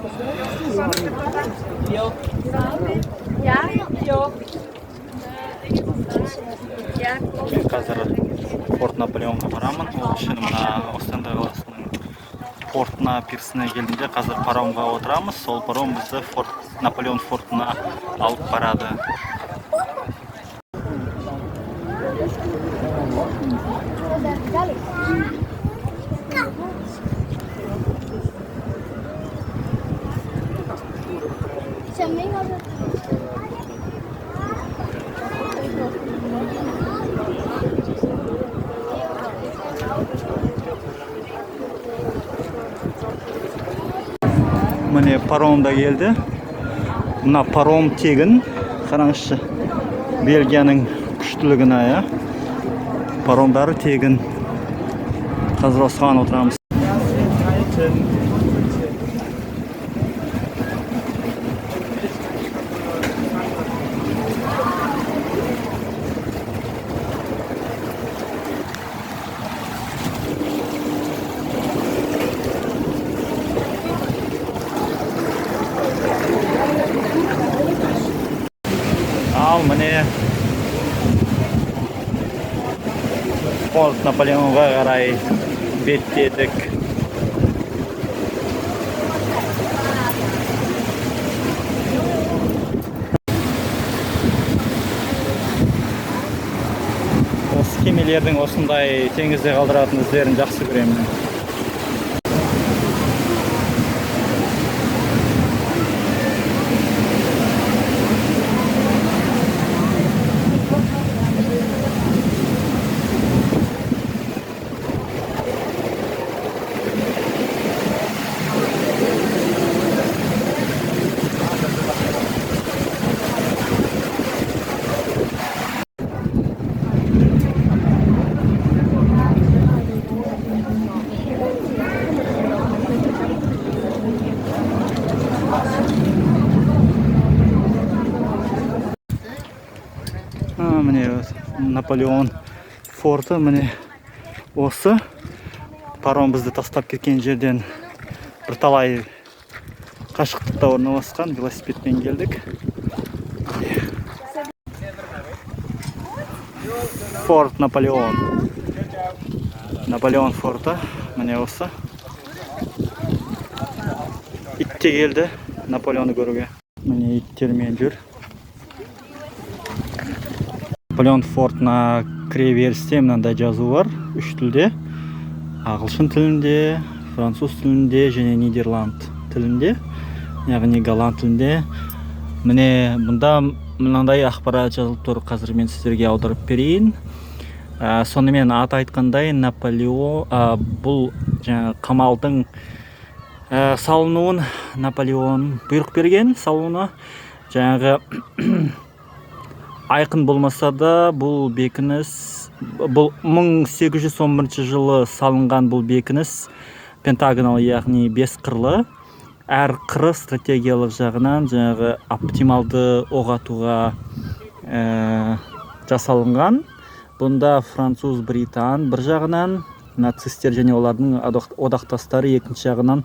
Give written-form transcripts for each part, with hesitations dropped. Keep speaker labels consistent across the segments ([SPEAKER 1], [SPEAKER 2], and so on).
[SPEAKER 1] Мен қазір Порт Наполеонға барамын. Ол үшін мына Остенде қаласының портына, пирсіне келдім. Қазір паромға отырамыз. Сол паром бізді Наполеон фортына алып барады. Міне паром да келді. Мына паром тегін. Қараңызшы. Бельгияның күштілігіне, я. Паромдары тегін. Қазір осыған отырамыз. Ал міне Порт Наполеонға қарай беттедік. Осы кемелердің осындай теңізде қалдыратын іздерін жақсы көремін. Міне Наполеон форты, міне осы паром бізді тастап кеткен жерден бірталай қашықтықта орналасқан. Велосипедпен келдік. Форт Наполеон. Наполеон форты, міне осы. Итте келді Наполеоны көруге. Міне иттермен жүр. Наполеон фортына кіре берісте мынандай жазу бар. 3 тілде. Ағылшын тілінде, француз тілінде және Нидерланд тілінде, яғни голланд тілінде. Міне бұнда мынандай ақпарат жазылып тұр. Қазір мен сіздерге аударып берейін. Сонымен аты айтқандай, Наполеон бұл қамалдың салынуын Наполеон бұйрық берген. Салуына жаңағы айқын болмаса да, бұл бекініс, бұл 1811 жылы салынған бұл бекініс пентагонал, яғни 5 қырлы. Әр қыры стратегиялық жағынан жаңағы оптималды оқ атуға жасалынған. Бұнда француз, британ бір жағынан, нацистер және олардың одақтастары екінші жағынан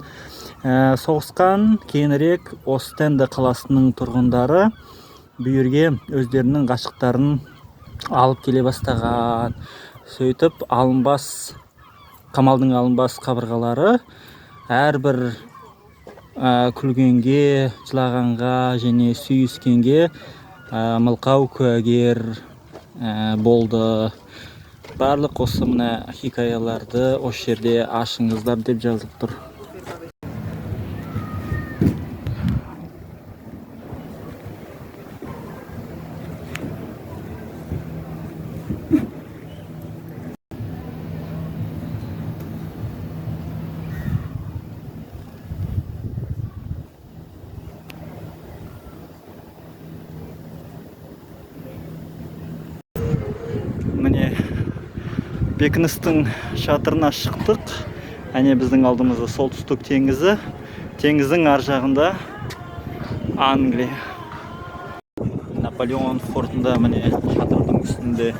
[SPEAKER 1] соғысқан. Кейінірек Остенде қаласының тұрғындары бүйірге өздерінің ғашықтарын алып келе бастаған. Сөйтіп қамалдың алынбас қабырғалары әрбір күлгенге, жылағанға және сүйіскенге мылқау куәгер болды. Барлық осы мына хикаяларды осы жерде ашыңыздар деп жазылып тұр. Міне бекіністің шатырына шықтық. Әне біздің алдымызда солтүстік теңізі. Теңіздің ар жағында Англия. Наполеон фортында міне шатырдың үстінде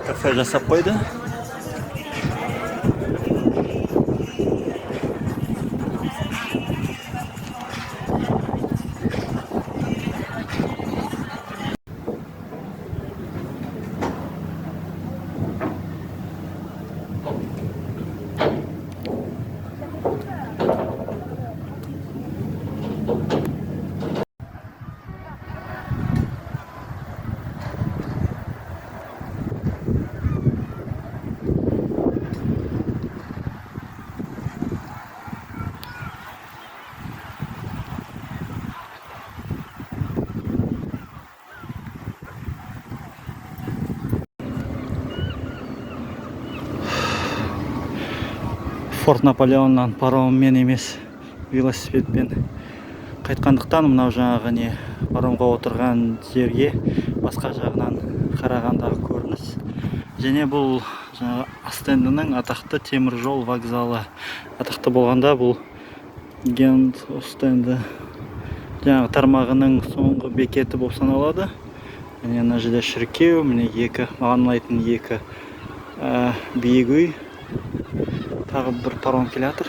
[SPEAKER 1] кафе жасап қойды. Форт Наполеоннан пароммен емес велосипедпен қайтқандықтан мынау жаңағы не паромға отырған жерге басқа жағынан қарағандағы көрініс. Және бұл жаңағы Остендінің атақты темір жол вокзалы. Атақты болғанда бұл Гент Остенді жаңағы тармағының соңғы бекеті болып саналады. Міне ана жерде шіркеу, міне екі маған ұнайтын екі биік үй. Тағы бір паром келе жатыр.